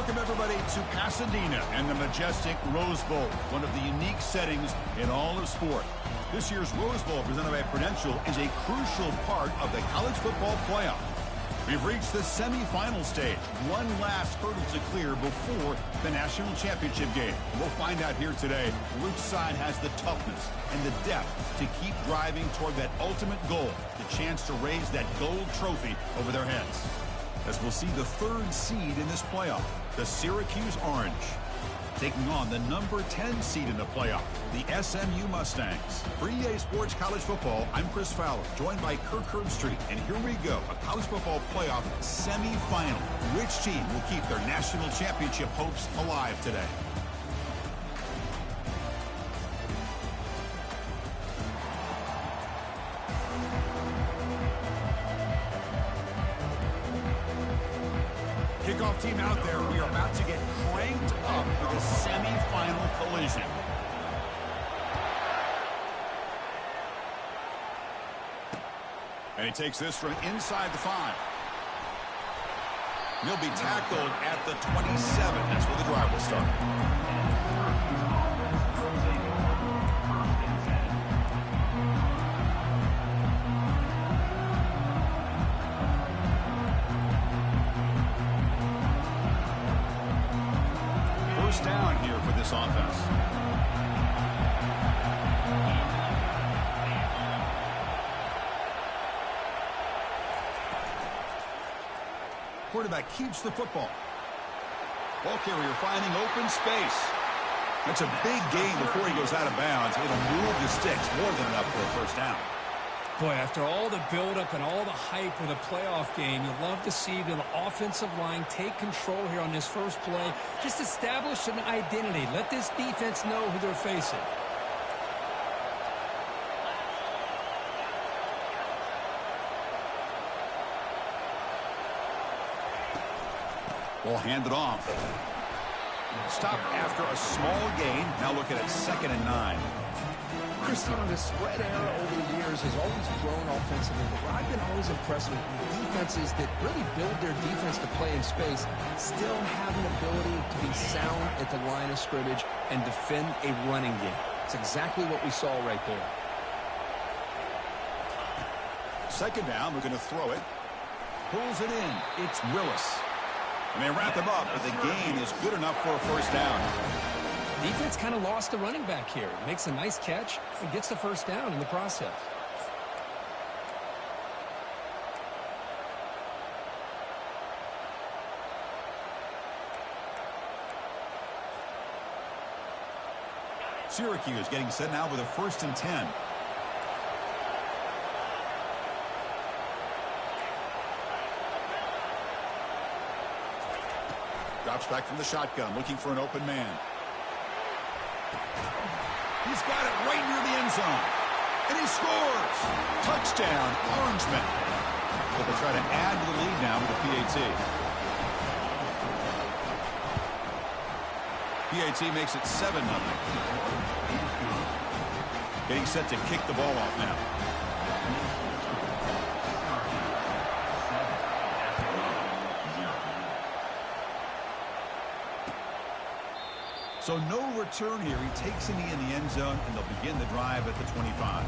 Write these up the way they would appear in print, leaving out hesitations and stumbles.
Welcome, everybody, to Pasadena and the majestic Rose Bowl, one of the unique settings in all of sport. This year's Rose Bowl, presented by Prudential, is a crucial part of the college football playoff. We've reached the semifinal stage, one last hurdle to clear before the national championship game. We'll find out here today which side has the toughness and the depth to keep driving toward that ultimate goal, the chance to raise that gold trophy over their heads. As we'll see the third seed in this playoff, the Syracuse Orange, taking on the number 10 seed in the playoff, the SMU Mustangs. For EA Sports College Football, I'm Chris Fowler, joined by Kirk Herbstreit, and here we go, a college football playoff semifinal. Which team will keep their national championship hopes alive today? Kickoff team out there. We are about to get cranked up for the semifinal collision. And he takes this from inside the 5. He'll be tackled at the 27. That's where the drive will start. Down here for this offense. Quarterback keeps the football. Ball carrier finding open space. That's a big gain before he goes out of bounds. It'll move the sticks, more than enough for a first down. Boy, after all the buildup and all the hype of the playoff game, you'd love to see the offensive line take control here on this first play. Just establish an identity. Let this defense know who they're facing. Ball handed off. Stop after a small gain. Now looking at 2nd and 9. Chris, you know, the spread era over the years has always grown offensively, but what I've been always impressed with defenses that really build their defense to play in space still have an ability to be sound at the line of scrimmage and defend a running game. It's exactly what we saw right there. 2nd down, we're going to throw it. Pulls it in. It's Willis. And they wrap him up, but the gain is good enough for a first down. Defense kind of lost the running back here. Makes a nice catch and gets the first down in the process. Syracuse getting set now with a 1st and 10. Drops back from the shotgun, looking for an open man. He's got it right near the end zone. And he scores! Touchdown, Orangemen. But they try to add to the lead now with the PAT. PAT makes it 7-0. Getting set to kick the ball off now. So no return here. He takes it in the end zone, and they'll begin the drive at the 25.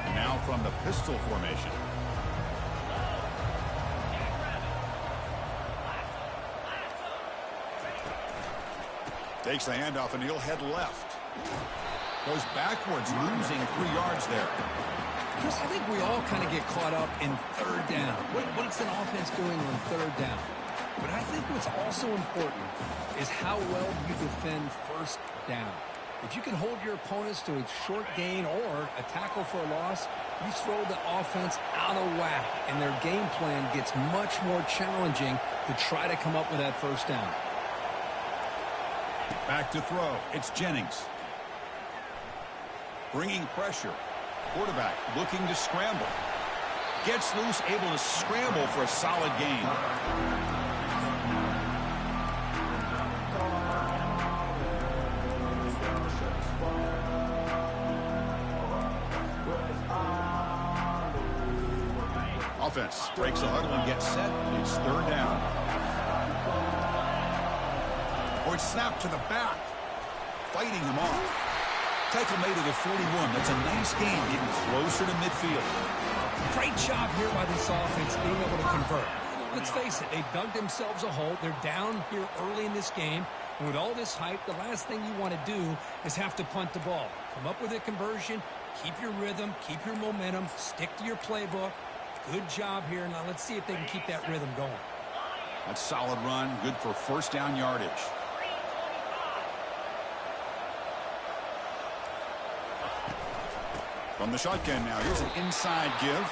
And now from the pistol formation. Takes the handoff, and he'll head left. Goes backwards, losing 3 yards there. Chris, I think we all kind of get caught up in 3rd down. What's an offense doing on 3rd down? But I think what's also important is how well you defend 1st down. If you can hold your opponents to a short gain or a tackle for a loss, you throw the offense out of whack, and their game plan gets much more challenging to try to come up with that 1st down. Back to throw. It's Jennings. Bringing pressure. Quarterback looking to scramble. Gets loose, able to scramble for a solid gain. offense breaks the huddle and gets set. It's third down. Oh, it's snapped to the back. Fighting him off. Tackle made it at 41. That's a nice game, getting closer to midfield. Great job here by this offense being able to convert. Let's face it, they've dug themselves a hole. They're down here early in this game. And with all this hype, the last thing you want to do is have to punt the ball. Come up with a conversion, keep your rhythm, keep your momentum, stick to your playbook. Good job here. Now let's see if they can keep that rhythm going. That's a solid run, good for first down yardage. From the shotgun now, here's an inside give.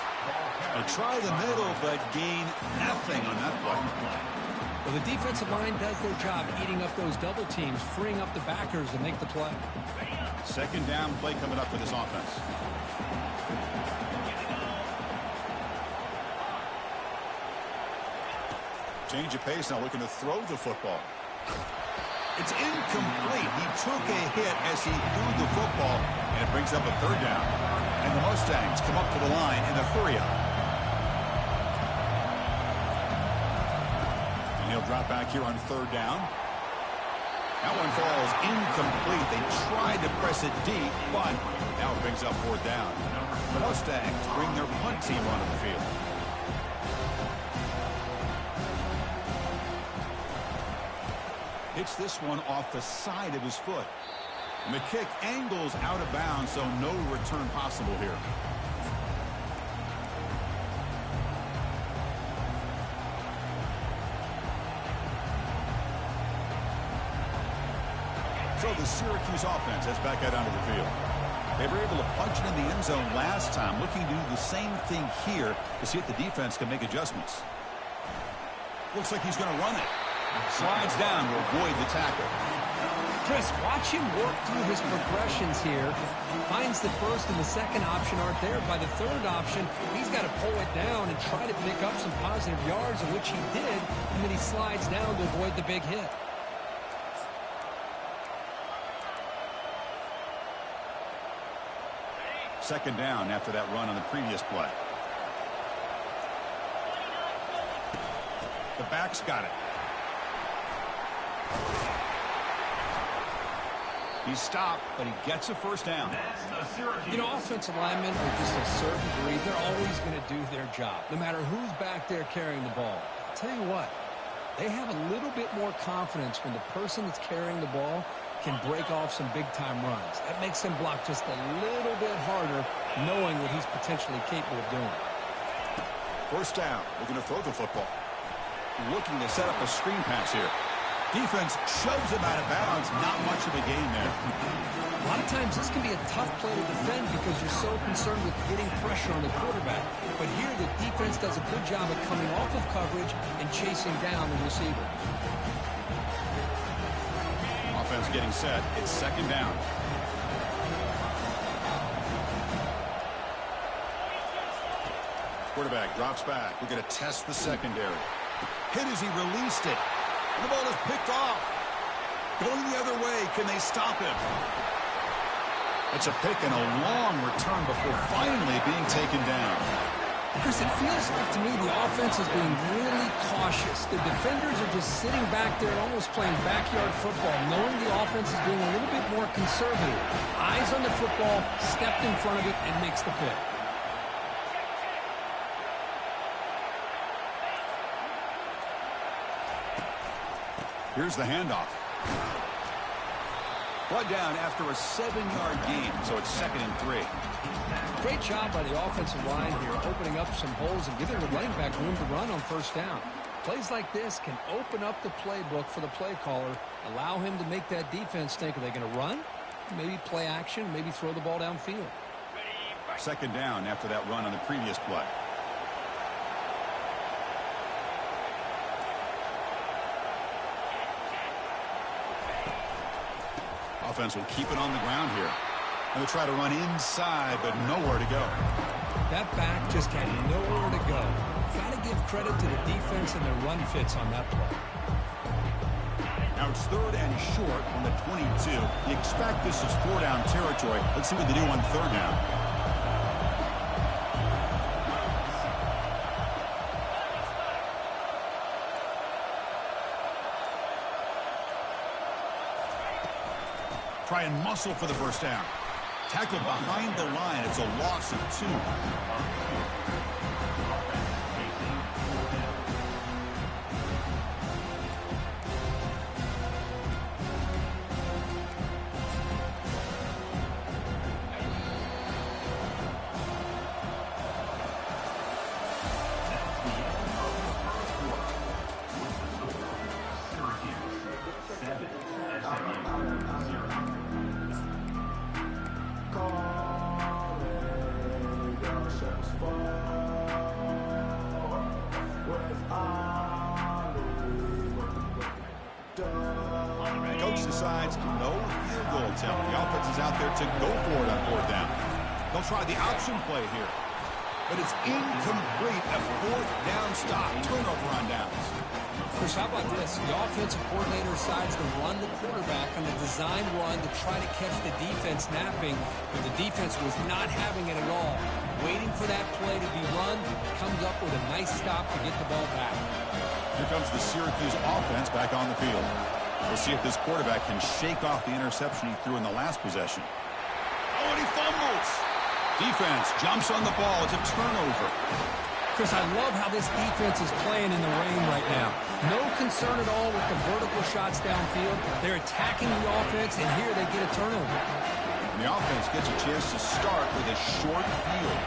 They try the middle, but gain nothing on that play. Well, the defensive line does their job eating up those double teams, freeing up the backers to make the play. Second down play coming up for this offense. Change of pace now, looking to throw the football. It's incomplete. He took a hit as he threw the football, and it brings up a third down. And the Mustangs come up to the line in a hurry-up. And he'll drop back here on third down. That one falls incomplete. They tried to press it deep, but now it brings up fourth down. The Mustangs bring their punt team onto the field. Hits this one off the side of his foot. And the kick angles out of bounds, so no return possible here. So the Syracuse offense heads back out onto the field. They were able to punch it in the end zone last time, looking to do the same thing here to see if the defense can make adjustments. Looks like he's going to run it. Slides down to avoid the tackle. Chris, watch him work through his progressions here. Finds the first and the second option aren't there. By the third option, he's got to pull it down and try to pick up some positive yards, of which he did, and then he slides down to avoid the big hit. Second down after that run on the previous play. The back's got it. He's stopped, but he gets a first down. You know, offensive linemen are just a certain breed. They're always going to do their job, no matter who's back there carrying the ball. I'll tell you what, they have a little bit more confidence when the person that's carrying the ball can break off some big-time runs. That makes them block just a little bit harder, knowing what he's potentially capable of doing. First down. They're going to throw the football. Looking to set up a screen pass here. Defense shoves him out of bounds. Not much of a gain there. A lot of times this can be a tough play to defend because you're so concerned with getting pressure on the quarterback. But here the defense does a good job of coming off of coverage and chasing down the receiver. Offense getting set. It's second down. Quarterback drops back. We're going to test the secondary. Hit as he released it. And the ball is picked off. Going the other way. Can they stop him? It's a pick and a long return before finally being taken down. Chris, it feels like to me the offense is being really cautious. The defenders are just sitting back there almost playing backyard football, knowing the offense is being a little bit more conservative. Eyes on the football, stepped in front of it, and makes the pick. Here's the handoff. Brought down after a 7-yard gain, so it's 2nd and 3. Great job by the offensive line here, opening up some holes and giving the running back room to run on first down. Plays like this can open up the playbook for the play caller, allow him to make that defense think, are they going to run? Maybe play action, maybe throw the ball downfield. Second down after that run on the previous play. Offense will keep it on the ground here. And they'll try to run inside, but nowhere to go. That back just had nowhere to go. Got to give credit to the defense and their run fits on that play. Now it's 3rd and short on the 22. You expect this is 4-down territory. Let's see what they do on 3rd down. Try and muscle for the first down. Tackled behind the line. It's a loss of 2. Coach decides no field goal attempt. The offense is out there to go for it on 4th down. They'll try the option play here, but it's incomplete. A 4th down stop. Turnover on downs. Chris, how about this? The offensive coordinator decides to run the quarterback on a design run to try to catch the defense napping, but the defense was not having it at all. Waiting for that play to be run, comes up with a nice stop to get the ball back. Here comes the Syracuse offense back on the field. We'll see if this quarterback can shake off the interception he threw in the last possession. Oh, and he fumbles. Defense jumps on the ball. It's a turnover. Chris, I love how this defense is playing in the rain right now. No concern at all with the vertical shots downfield. They're attacking the offense, and here they get a turnover. And the offense gets a chance to start with a short field.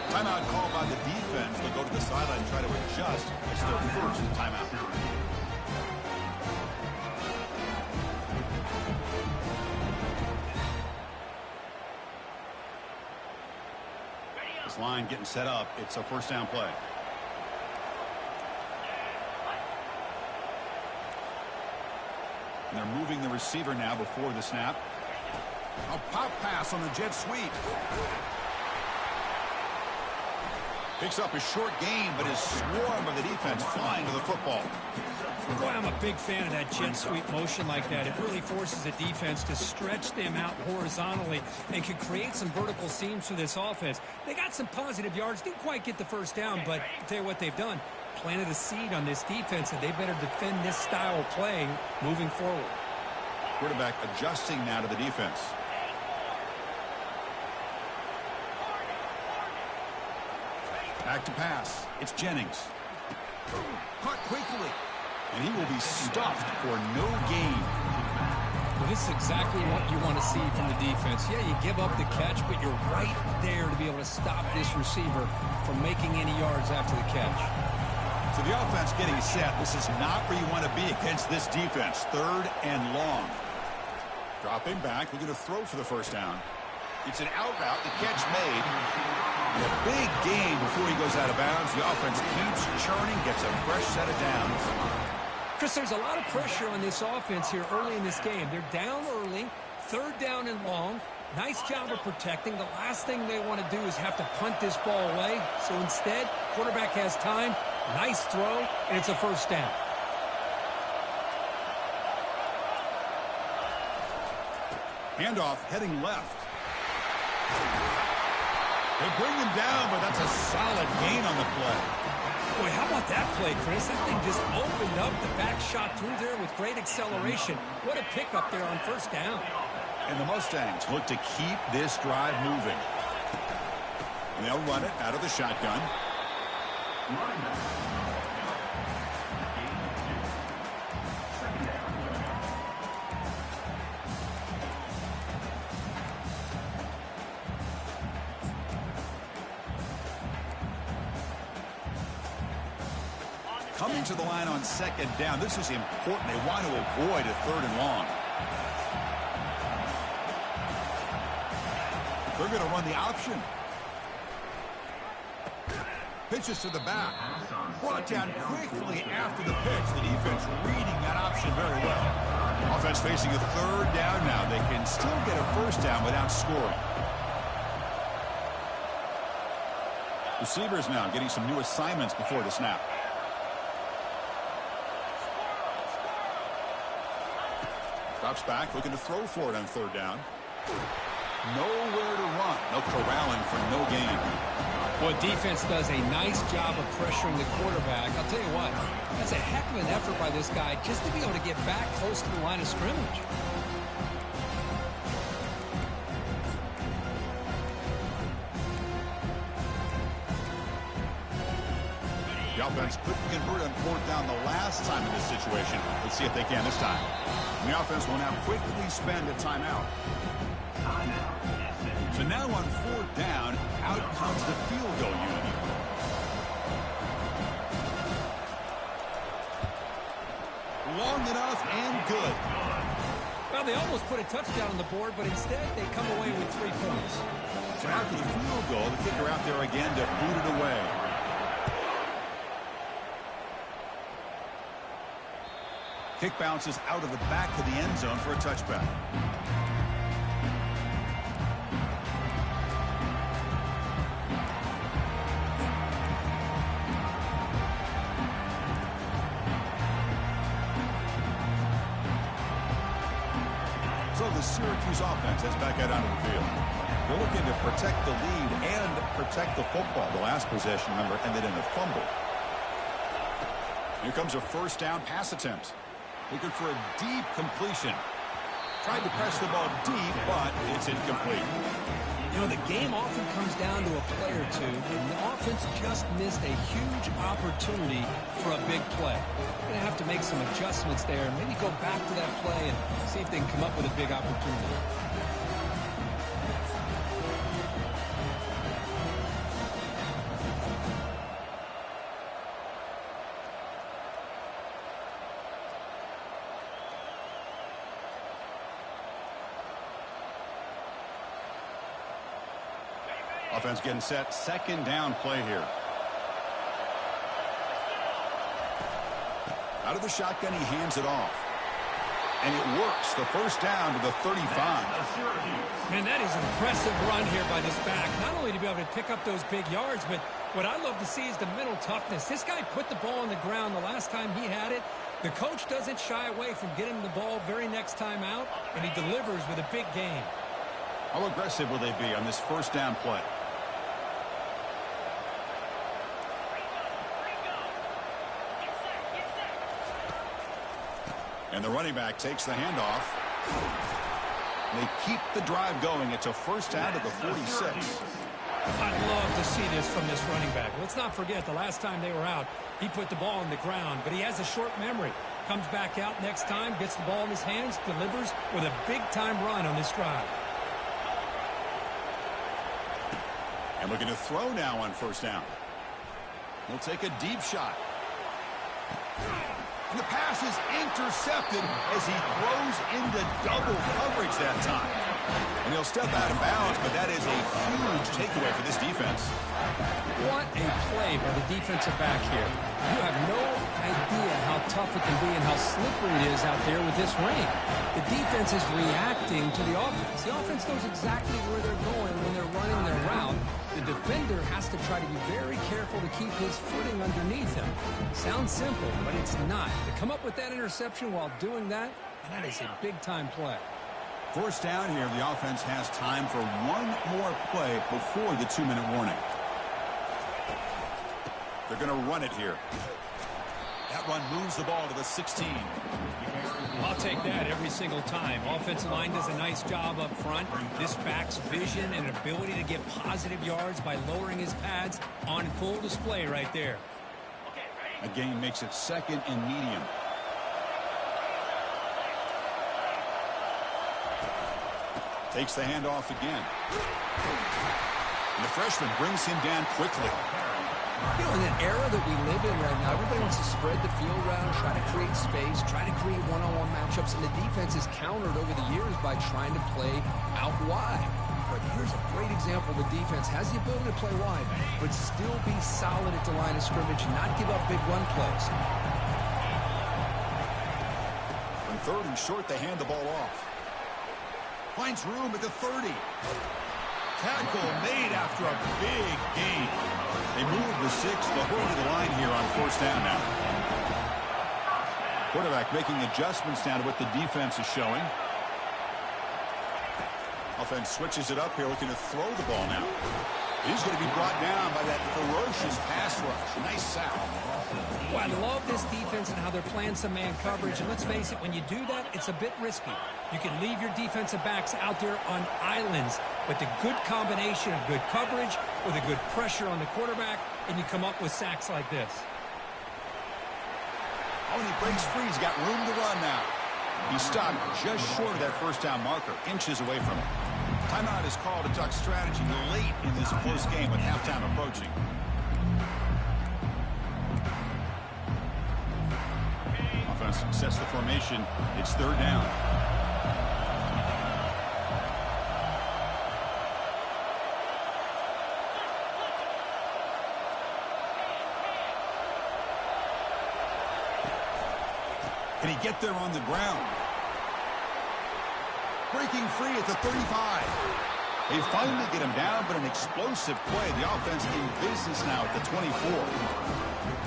Timeout called by the defense. They'll go to the sideline and try to adjust. It's their first timeout. This line getting set up. It's a 1st down play. And they're moving the receiver now before the snap. A pop pass on the jet sweep. Picks up a short gain, but is swarmed by the defense flying to the football. Boy, I'm a big fan of that jet sweep motion like that. It really forces the defense to stretch them out horizontally and can create some vertical seams for this offense. They got some positive yards. Didn't quite get the 1st down, but I'll tell you what they've done. Planted a seed on this defense, and they better defend this style of play moving forward. Quarterback adjusting now to the defense. Back to pass. It's Jennings. Caught quickly. And he will be stuffed for no gain. Well, this is exactly what you want to see from the defense. Yeah, you give up the catch, but you're right there to be able to stop this receiver from making any yards after the catch. So the offense getting set. This is not where you want to be against this defense. 3rd and long. Dropping back. We're going to throw for the 1st down. It's an out route. The catch made. And a big gain before he goes out of bounds. The offense keeps churning, gets a fresh set of downs. Chris, there's a lot of pressure on this offense here early in this game. They're down early, 3rd down and long. Nice job of protecting. The last thing they want to do is have to punt this ball away. So instead, quarterback has time. Nice throw, and it's a 1st down. Handoff heading left. They bring him down, but that's a solid gain on the play. Boy, how about that play, Chris? That thing just opened up. The back shot through there with great acceleration. What a pickup there on 1st down. And the Mustangs look to keep this drive moving. And they'll run it out of the shotgun. Coming to the line on 2nd down. This is important. They want to avoid a 3rd and long. They're going to run the option. Pitches to the back. Brought down quickly after the pitch. The defense reading that option very well. Offense facing a 3rd down now. They can still get a 1st down without scoring. Receivers now getting some new assignments before the snap. Drops back, looking to throw for it on 3rd down. Nowhere to run. No corralling for no gain. Well, defense does a nice job of pressuring the quarterback. I'll tell you what, that's a heck of an effort by this guy just to be able to get back close to the line of scrimmage. The offense couldn't convert on fourth down the last time in this situation. Let's see if they can this time. The offense will now quickly spend a timeout. So now on fourth down, out comes the field goal unit. Long enough and good. Well, they almost put a touchdown on the board, but instead they come away with 3 points. So after the field goal, the kicker out there again to boot it away. Kick bounces out of the back of the end zone for a touchback. So the Syracuse offense is back out onto the field. They're looking to protect the lead and protect the football. The last possession, remember, ended in a fumble. Here comes a first down pass attempt. Looking for a deep completion. Tried to press the ball deep, but it's incomplete. You know, the game often comes down to a play or two, and the offense just missed a huge opportunity for a big play. They're going to have to make some adjustments there, and maybe go back to that play and see if they can come up with a big opportunity. Offense getting set. Second down play here. Out of the shotgun, he hands it off. And it works. The first down to the 35. Man, that is an impressive run here by this back. Not only to be able to pick up those big yards, but what I love to see is the mental toughness. This guy put the ball on the ground the last time he had it. The coach doesn't shy away from getting the ball very next time out, and he delivers with a big game. How aggressive will they be on this first down play? And the running back takes the handoff. They keep the drive going. It's a first down to the 46. I'd love to see this from this running back. Let's not forget the last time they were out, he put the ball on the ground, but he has a short memory. Comes back out next time, gets the ball in his hands, delivers with a big-time run on this drive. And looking to throw now on first down. He'll take a deep shot. And the pass is intercepted as he throws into double coverage that time. And he'll step out of bounds, but that is a huge takeaway for this defense. What a play by the defensive back here. You have no idea how tough it can be and how slippery it is out there with this rain. The defense is reacting to the offense. The offense knows exactly where they're going when they're running their route. The defender has to try to be very careful to keep his footing underneath him. Sounds simple, but it's not. To come up with that interception while doing that, and that is a big-time play. First down here, the offense has time for one more play before the 2-minute warning. They're going to run it here. That run moves the ball to the 16. I'll take that every single time. Offensive line does a nice job up front. This back's vision and ability to get positive yards by lowering his pads on full display right there. A gain makes it second and medium. Takes the handoff again. And the freshman brings him down quickly. You know, in an era that we live in right now, everybody wants to spread the field around, try to create space, try to create one-on-one matchups, and the defense is countered over the years by trying to play out wide. But here's a great example. The defense has the ability to play wide, but still be solid at the line of scrimmage, not give up big run plays. On third and short, they hand the ball off. Finds room at the 30. Tackle made after a big gain. They move the 6, but hold to the line here on first down now. Quarterback making adjustments now to what the defense is showing. Offense switches it up here, looking to throw the ball now. He's going to be brought down by that ferocious pass rush. Nice sack. Well, I love this defense and how they're playing some man coverage. And let's face it, when you do that, it's a bit risky. You can leave your defensive backs out there on islands, but the good combination of good coverage with a good pressure on the quarterback, and you come up with sacks like this. Oh, and he breaks free. He's got room to run now. He stopped just short of that first down marker, inches away from it. Timeout is called to talk strategy late in this close game with halftime approaching. Offense sets the formation. It's third down. Can he get there on the ground? Breaking free at the 35. They finally get him down, but an explosive play. The offense in business now at the 24.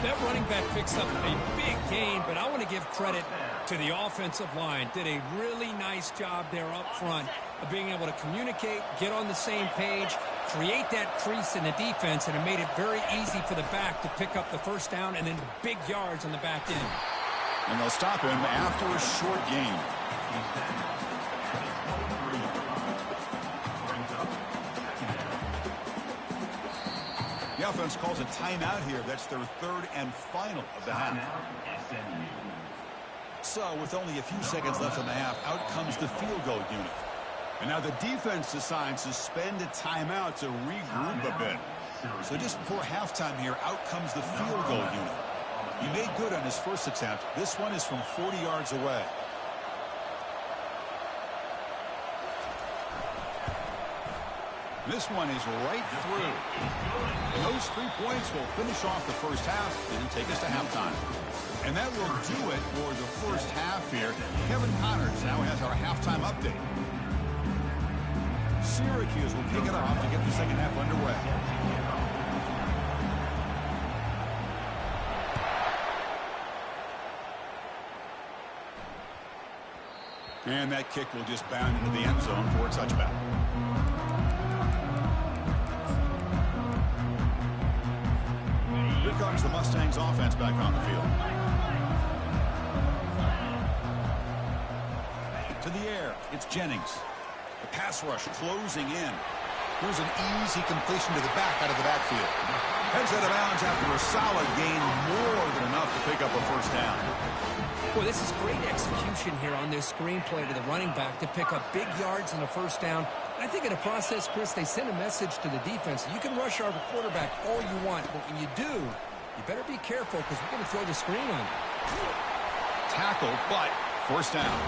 That running back picks up a big gain, but I want to give credit to the offensive line. Did a really nice job there up front of being able to communicate, get on the same page, create that crease in the defense, and it made it very easy for the back to pick up the first down and then big yards on the back end. And they'll stop him after a short gain. The offense calls a timeout here. That's their third and final of the half. So with only a few seconds left in the half, out comes the field goal unit. And now the defense decides to spend a timeout to regroup a bit. So just before halftime here, out comes the field goal unit. He made good on his first attempt. This one is from 40 yards away. This one is right through. And those 3 points will finish off the first half and take us to halftime. And that will do it for the first half here. Kevin Connors now has our halftime update. Syracuse will kick it off to get the second half underway. And that kick will just bound into the end zone for a touchback. Here comes the Mustangs offense back on the field. To the air, it's Jennings. The pass rush closing in. Here's an easy completion to the back out of the backfield. Heads out of bounds after a solid gain, more than enough to pick up a first down. Well, this is great execution here on this screenplay to the running back to pick up big yards in the first down. I think in the process, Chris, they send a message to the defense. You can rush our quarterback all you want, but when you do, you better be careful because we're going to throw the screen on you. Tackle, but first down.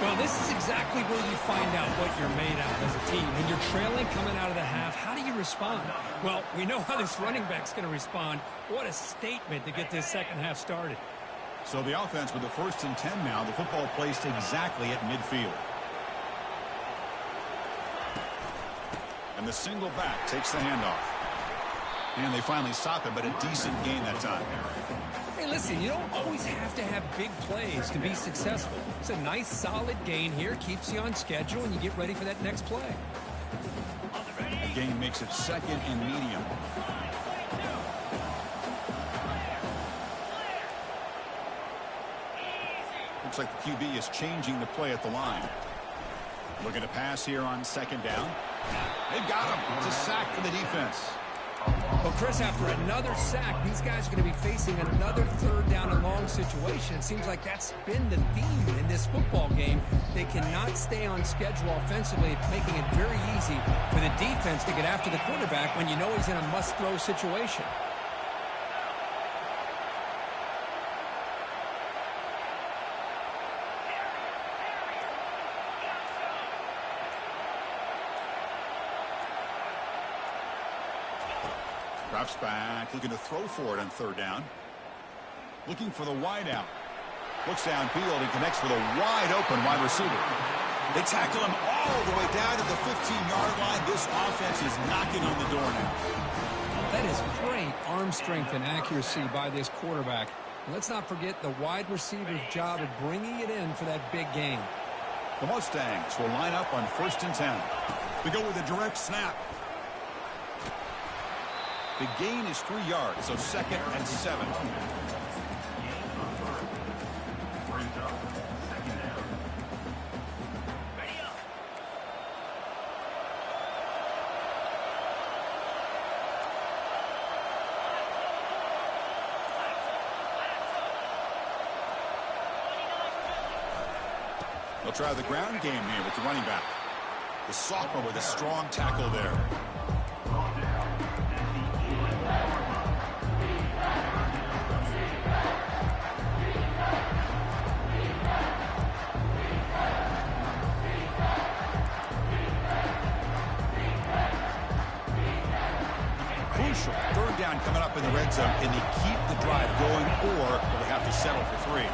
Well, this is exactly where you find out what you're made out of as a team. When you're trailing coming out of the half, how do you respond? Well, we know how this running back's going to respond. What a statement to get this second half started. So the offense with the 1st and 10 now. The football placed exactly at midfield. And the single back takes the handoff. And they finally stop it, but a decent gain that time. Hey, listen, you don't always have to have big plays to be successful. It's a nice, solid gain here. Keeps you on schedule, and you get ready for that next play. The gain makes it 2nd and medium. Looks like the QB is changing the play at the line. Looking to pass here on 2nd down. They've got him. It's a sack for the defense. Well, Chris, after another sack, these guys are going to be facing another 3rd down and long situation. It seems like that's been the theme in this football game. They cannot stay on schedule offensively, making it very easy for the defense to get after the quarterback when you know he's in a must-throw situation. Drops back, looking to throw for it on 3rd down. Looking for the wide out. Looks downfield and connects with a wide open wide receiver. They tackle him all the way down to the 15-yard line. This offense is knocking on the door now. That is great arm strength and accuracy by this quarterback. And let's not forget the wide receiver's job of bringing it in for that big gain. The Mustangs will line up on 1st and 10. They go with a direct snap. The gain is 3 yards, so 2nd and 7. They'll try the ground game here with the running back. The sophomore with a strong tackle there. Crucial. Third down coming up in the red zone. Can they keep the drive going, or will they have to settle for 3?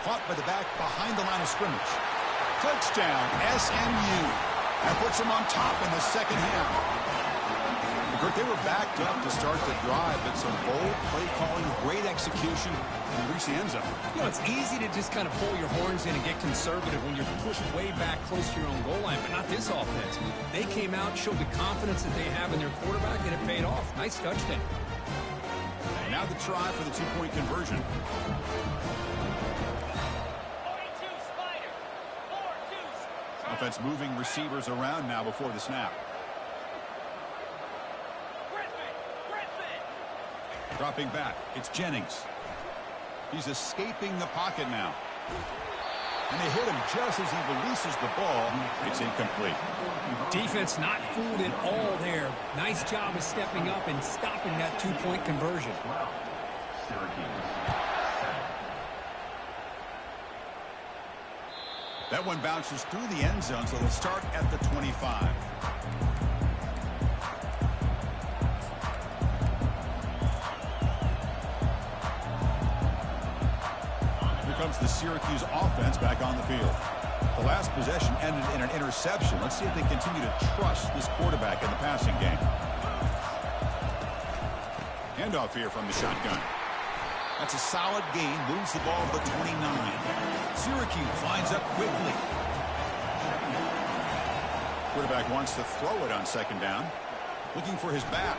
Caught by the back behind the line of scrimmage. Touchdown, SMU. That puts them on top in the second half. Kurt, they were backed up to start the drive, but some bold play calling, great execution, and reach the end zone. You know, it's easy to just kind of pull your horns in and get conservative when you're pushed way back close to your own goal line, but not this offense. They came out, showed the confidence that they have in their quarterback, and it paid off. Nice touchdown. And now the try for the two-point conversion. Offense moving receivers around now before the snap. Dropping back, it's Jennings. He's escaping the pocket now. And they hit him just as he releases the ball. It's incomplete. Defense not fooled at all there. Nice job of stepping up and stopping that two-point conversion. That one bounces through the end zone, so they'll start at the 25. Here comes the Syracuse offense back on the field. The last possession ended in an interception. Let's see if they continue to trust this quarterback in the passing game. Handoff here from the shotgun. That's a solid gain. Moves the ball to the 29. Syracuse lines up quickly. Quarterback wants to throw it on second down. Looking for his back.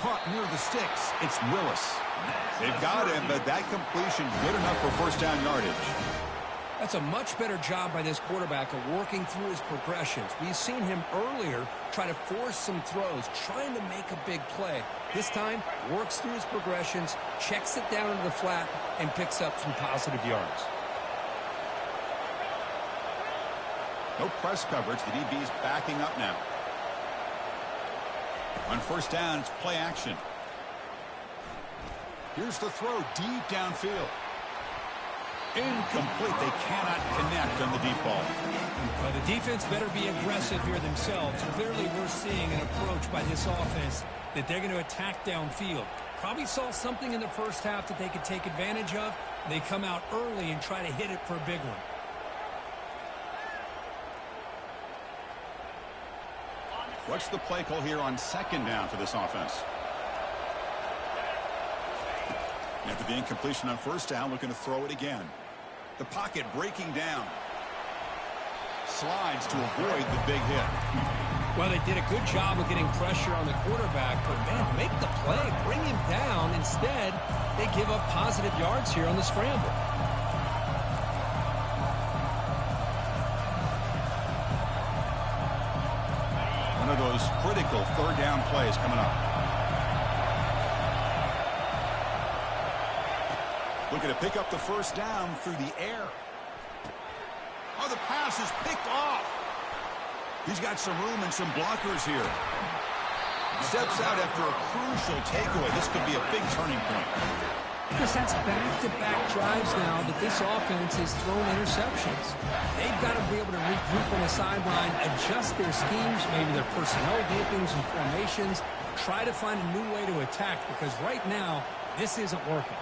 Caught near the sticks. It's Willis. They've got him, but that completion good enough for first down yardage. That's a much better job by this quarterback of working through his progressions. We've seen him earlier try to force some throws, trying to make a big play. This time, works through his progressions, checks it down into the flat, and picks up some positive yards. No press coverage. The DB's backing up now. On first down, it's play action. Here's the throw deep downfield. Incomplete. They cannot connect on the deep ball. Well, the defense better be aggressive here themselves. Clearly, we're seeing an approach by this offense that they're going to attack downfield. Probably saw something in the first half that they could take advantage of. They come out early and try to hit it for a big one. What's the play call here on second down for this offense? After the incompletion on first down, looking to throw it again. The pocket breaking down. Slides to avoid the big hit. Well, they did a good job of getting pressure on the quarterback, but, man, make the play, bring him down. Instead, they give up positive yards here on the scramble. One of those critical third down plays coming up. Looking to pick up the first down through the air. Oh, the pass is picked off. He's got some room and some blockers here. Steps out after a crucial takeaway. This could be a big turning point. Because that's back-to-back drives now that this offense has thrown interceptions. They've got to be able to regroup on the sideline, adjust their schemes, maybe their personnel groupings and formations, try to find a new way to attack, because right now, this isn't working.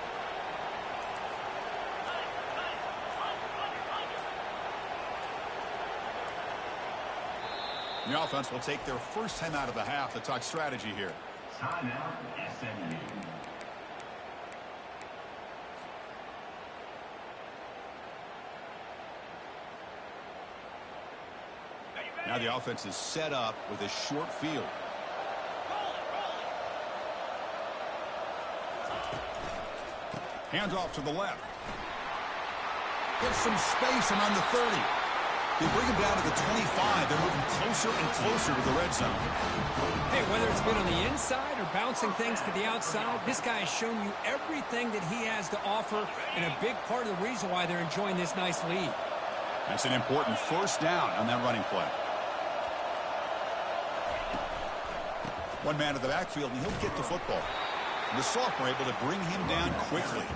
The offense will take their first time out of the half to talk strategy here. Timeout, SMU. Now the offense is set up with a short field. Hands off to the left. Gets some space and on the 30. They bring him down to the 25. They're moving closer and closer to the red zone. Hey, whether it's been on the inside or bouncing things to the outside, this guy has shown you everything that he has to offer, and a big part of the reason why they're enjoying this nice lead. That's an important first down on that running play. One man in the backfield, and he'll get the football. And the Sophomore able to bring him down quickly.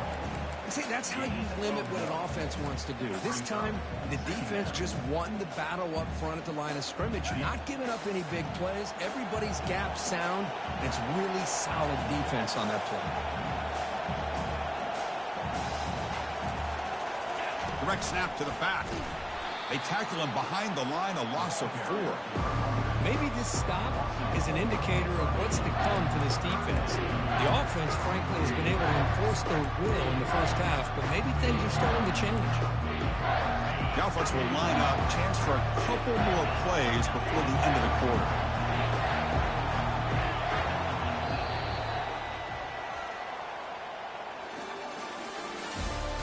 See, that's how you limit what an offense wants to do. This time, the defense just won the battle up front at the line of scrimmage, not giving up any big plays. Everybody's gap sound. It's really solid defense on that play. Direct snap to the back. They tackle him behind the line, a loss of 4. Maybe this stop is an indicator of what's to come for this defense. The offense, frankly, has been able to enforce their will in the first half, but maybe things are starting to change. The offense will line up, chance for a couple more plays before the end of the quarter.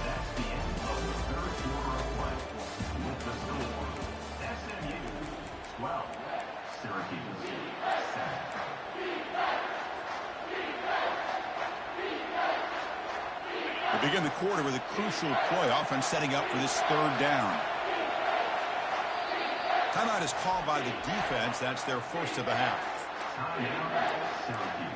That's the end of the third quarter of play. With the score, SMU 12, Syracuse 7. They begin the quarter with a crucial play. Offense setting up for this third down. Timeout is called by the defense. That's their first of the half. Timeout, Syracuse.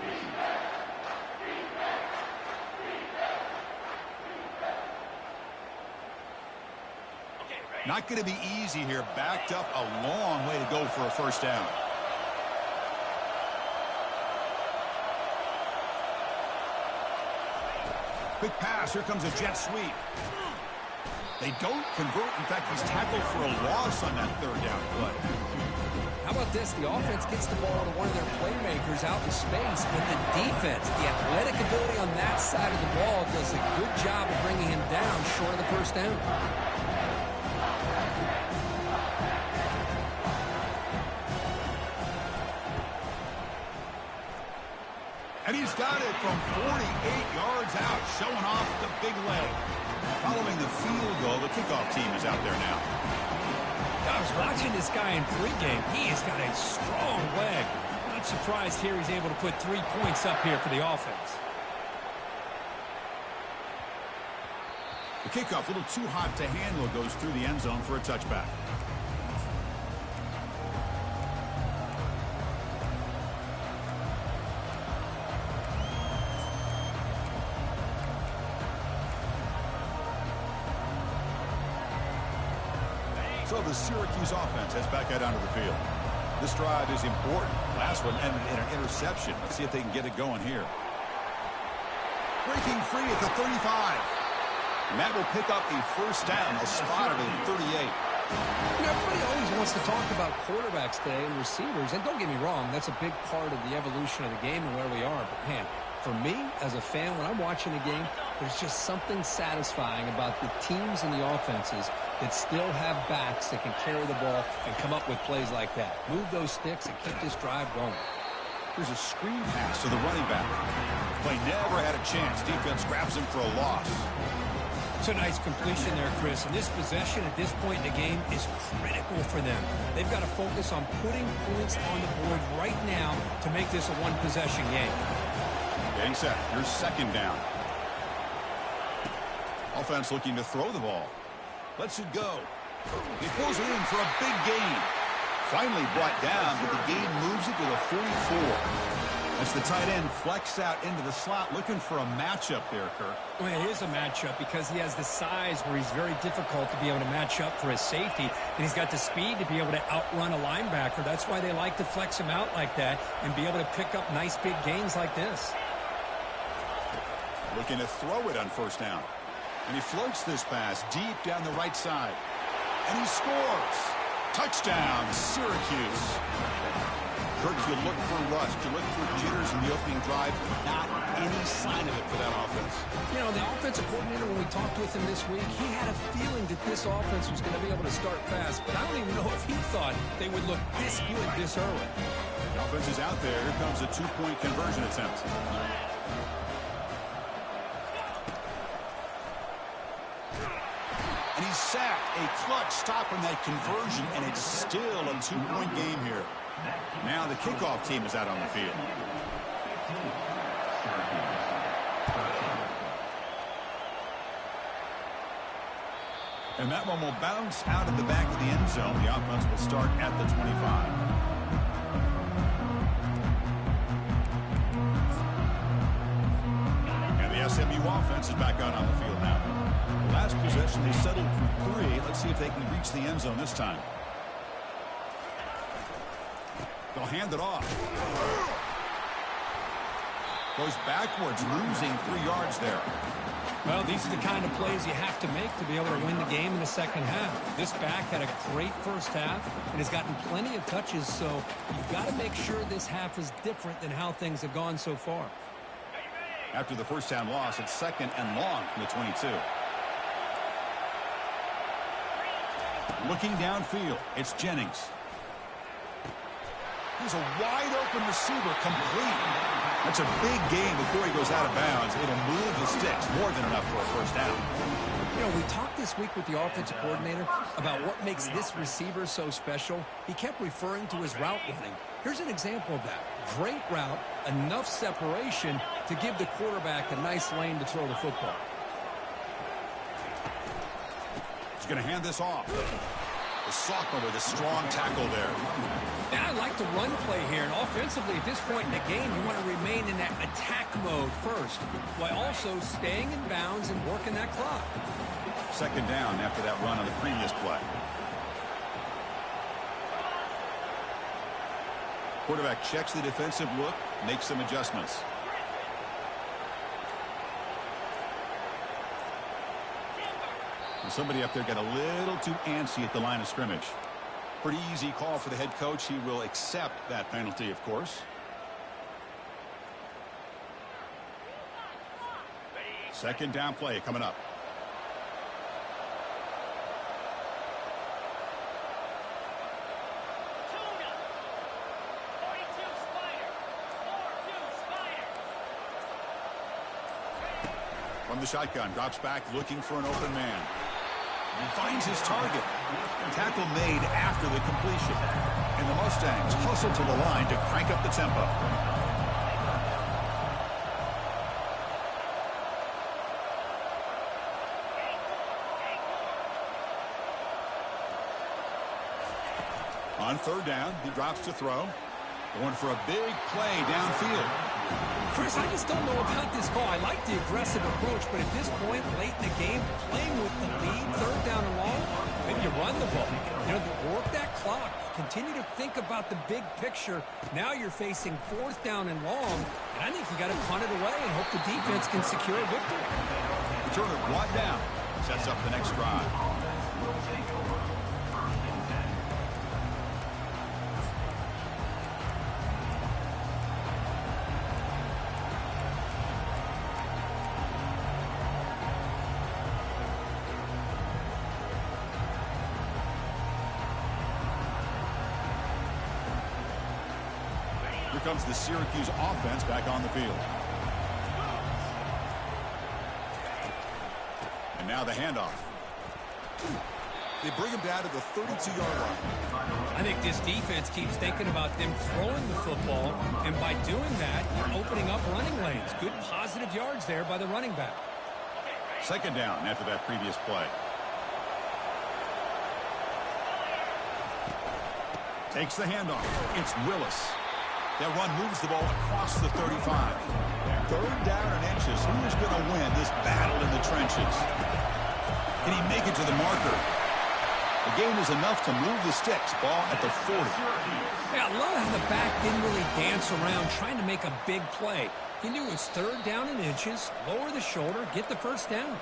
Not going to be easy here. Backed up a long way to go for a first down. Quick pass. Here comes a jet sweep. They don't convert. In fact, he's tackled for a loss on that third down play. How about this? The offense gets the ball to one of their playmakers out in space, but the defense, the athletic ability on that side of the ball does a good job of bringing him down short of the first down. And he's got it from 48 yards out, showing off the big leg. Following the field goal, the kickoff team is out there now. I was watching this guy in pregame. He has got a strong leg. Not surprised here he's able to put 3 points up here for the offense. The kickoff, a little too hot to handle, goes through the end zone for a touchback. So the Syracuse offense heads back out onto the field. This drive is important. Last one ended in an interception. Let's see if they can get it going here. Breaking free at the 35. And that will pick up a first down. They'll spot it at the 38. You know, everybody always wants to talk about quarterbacks today and receivers. And don't get me wrong, that's a big part of the evolution of the game and where we are. But, man, for me, as a fan, when I'm watching the game, there's just something satisfying about the teams and the offenses that still have backs that can carry the ball and come up with plays like that. Move those sticks and keep this drive going. Here's a screen pass to the running back. Play never had a chance. Defense grabs him for a loss. It's a nice completion there, Chris. And this possession at this point in the game is critical for them. They've got to focus on putting points on the board right now to make this a one-possession game. Getting set. Here's second down. Offense looking to throw the ball. Lets it go. He pulls it in for a big gain. Finally brought down, but the gain moves it to the 44. As the tight end flex out into the slot, looking for a matchup there, Kirk. Well, it is a matchup because he has the size where he's very difficult to be able to match up for his safety, and he's got the speed to be able to outrun a linebacker. That's why they like to flex him out like that and be able to pick up nice big gains like this. Looking to throw it on first down. And he floats this pass deep down the right side. And he scores. Touchdown, Syracuse. Kirk, you look for rust. You look for jitters in the opening drive. Not any sign of it for that offense. You know, the offensive coordinator, when we talked with him this week, he had a feeling that this offense was going to be able to start fast. But I don't even know if he thought they would look this good this early. The offense is out there. Here comes a two-point conversion attempt. And he's sacked. A clutch stop on that conversion, and it's still a 2-point game here. Now the kickoff team is out on the field. And that one will bounce out of the back of the end zone. The offense will start at the 25. And the SMU offense is back out on the field now. The last possession, they settled for 3. Let's see if they can reach the end zone this time. They'll hand it off. Goes backwards, losing 3 yards there. Well, these are the kind of plays you have to make to be able to win the game in the second half. This back had a great first half and has gotten plenty of touches, so you've got to make sure this half is different than how things have gone so far. After the first down loss, it's 2nd and long from the 22. Looking downfield, it's Jennings. He's a wide-open receiver, complete. That's a big game before he goes out of bounds. It'll move the sticks, more than enough for a first down. You know, we talked this week with the offensive coordinator about what makes this receiver so special. He kept referring to his route running. Here's an example of that. Great route, enough separation to give the quarterback a nice lane to throw the football. He's going to hand this off. The sophomore with a strong tackle there. Now, I like the run play here, and offensively at this point in the game, you want to remain in that attack mode first, while also staying in bounds and working that clock. 2nd down after that run on the previous play. Quarterback checks the defensive look, makes some adjustments. And somebody up there got a little too antsy at the line of scrimmage. Pretty easy call for the head coach. He will accept that penalty, of course. 2nd down play coming up. From the shotgun, drops back looking for an open man. And finds his target. Tackle made after the completion. And the Mustangs hustle to the line to crank up the tempo. On 3rd down, he drops to throw. Going for a big play downfield. Chris, I just don't know about this call. I like the aggressive approach, but at this point, late in the game, playing with the lead, 3rd down and long, maybe you run the ball. You know, work that clock. Continue to think about the big picture. Now you're facing 4th down and long, and I think you got to punt it away and hope the defense can secure a victory. Returner brought down. Sets up the next drive. Here comes the Syracuse offense back on the field. And now the handoff. They bring him down to the 32-yard line. I think this defense keeps thinking about them throwing the football, and by doing that, you're opening up running lanes. Good positive yards there by the running back. 2nd down after that previous play. Takes the handoff. It's Willis. That run moves the ball across the 35. 3rd down and inches. Who's going to win this battle in the trenches? Can he make it to the marker? The gain is enough to move the sticks. Ball at the 40. Yeah, I love how the back didn't really dance around trying to make a big play. He knew it's 3rd down and inches. Lower the shoulder, get the first down.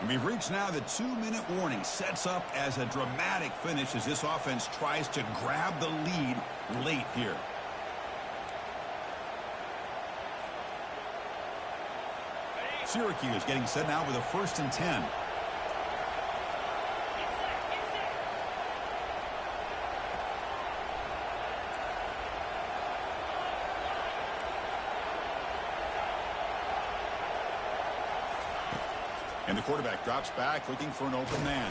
And we've reached now the 2-minute warning. Sets up as a dramatic finish as this offense tries to grab the lead late here. Syracuse getting set now with a 1st and 10. And the quarterback drops back looking for an open man.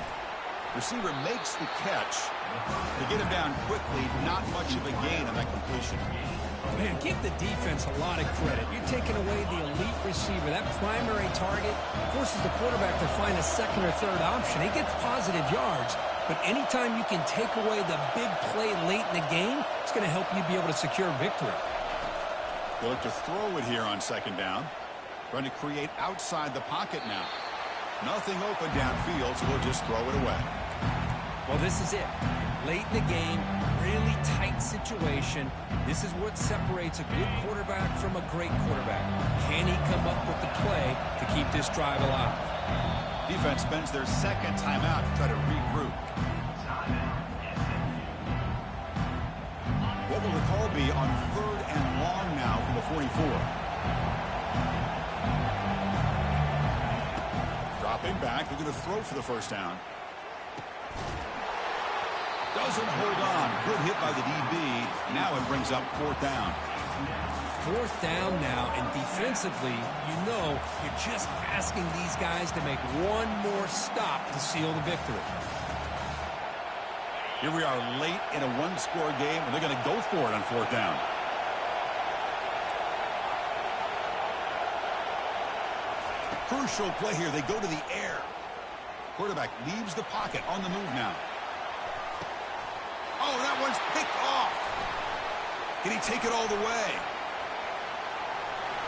Receiver makes the catch. To get him down quickly, not much of a gain on that completion. Man, give the defense a lot of credit. You're taking away the elite receiver. That primary target forces the quarterback to find a second or third option. He gets positive yards, but anytime you can take away the big play late in the game, it's going to help you be able to secure victory. They'll look to throw it here on second down. Trying to create outside the pocket now. Nothing open downfield, so we'll just throw it away. Well, this is it. Late in the game, really tight situation. This is what separates a good quarterback from a great quarterback. Can he come up with the play to keep this drive alive? Defense spends their second timeout to try to regroup. What will the call be on 3rd and long now from the 44? Dropping back, they're going to throw for the first down. Doesn't hold on. Good hit by the DB. Now it brings up 4th down. 4th down now, and defensively, you know you're just asking these guys to make one more stop to seal the victory. Here we are late in a one-score game, and they're going to go for it on 4th down. Crucial play here. They go to the air. Quarterback leaves the pocket on the move now. Oh, that one's picked off. Can he take it all the way?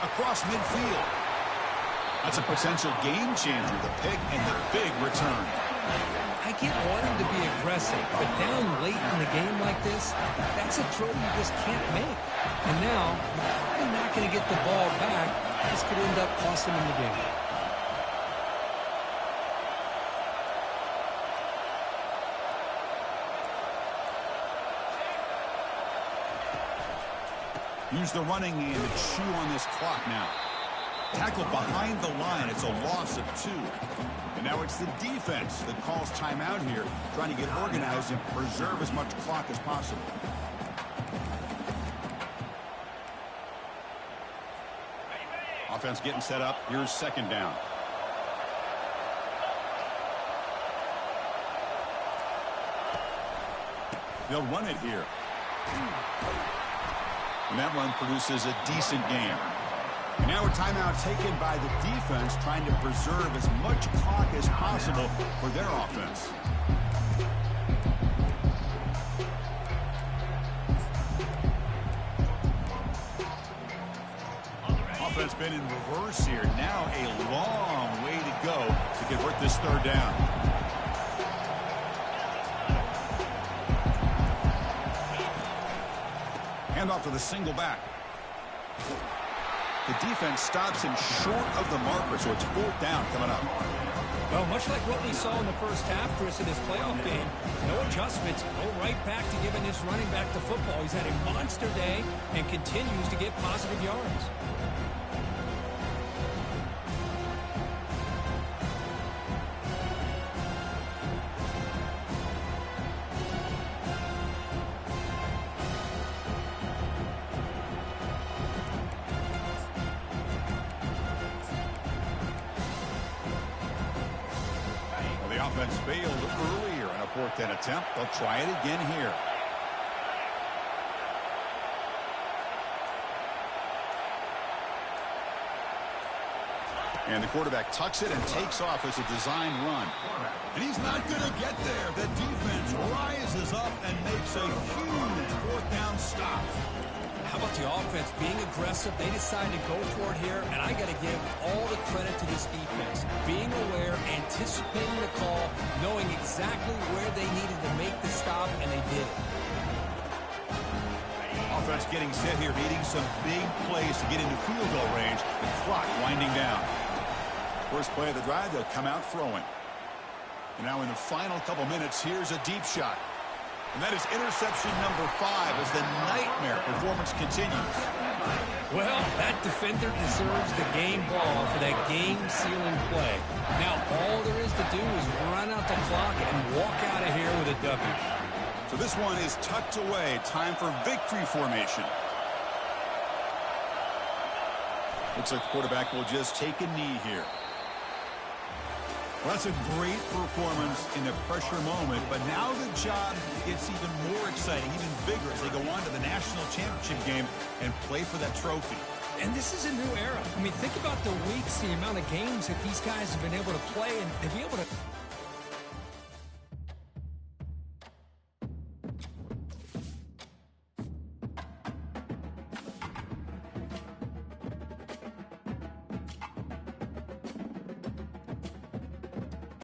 Across midfield. That's a potential game changer, the pick and the big return. I get wanting to be aggressive, but down late in the game like this, that's a throw you just can't make. And now, you're probably not going to get the ball back. This could end up costing him the game. Use the running game to chew on this clock now. Tackle behind the line. It's a loss of 2. And now it's the defense that calls timeout here, trying to get organized and preserve as much clock as possible. Offense getting set up. Here's 2nd down. They'll run it here. And that run produces a decent game. And now a timeout taken by the defense, trying to preserve as much clock as possible for their offense. Offense been in reverse here. Now a long way to go to convert this 3rd down. Off to the single back. The defense stops him short of the marker, so it's 4th down coming up. Well, much like what we saw in the first half, Chris, of this playoff game, no adjustments, go right back to giving this running back the football. He's had a monster day and continues to get positive yards. Offense failed earlier in a 4th down attempt. They'll try it again here. And the quarterback tucks it and takes off as a design run. And he's not going to get there. The defense rises up and makes a huge 4th down stop. How about the offense being aggressive? They decide to go for it here, and I got to give all the credit to this defense. Being aware, anticipating the call, knowing exactly where they needed to make the stop, and they did. Offense getting set here, needing some big plays to get into field goal range. The clock winding down. First play of the drive, they'll come out throwing. And now in the final couple minutes, here's a deep shot. And that is interception number 5 as the nightmare performance continues. Well, that defender deserves the game ball for that game-sealing play. Now, all there is to do is run out the clock and walk out of here with a W. So this one is tucked away. Time for victory formation. Looks like the quarterback will just take a knee here. Well, that's a great performance in a pressure moment, but now the job gets even more exciting, even bigger as they go on to the national championship game and play for that trophy. And this is a new era. I mean, think about the weeks, the amount of games that these guys have been able to play, and to be able to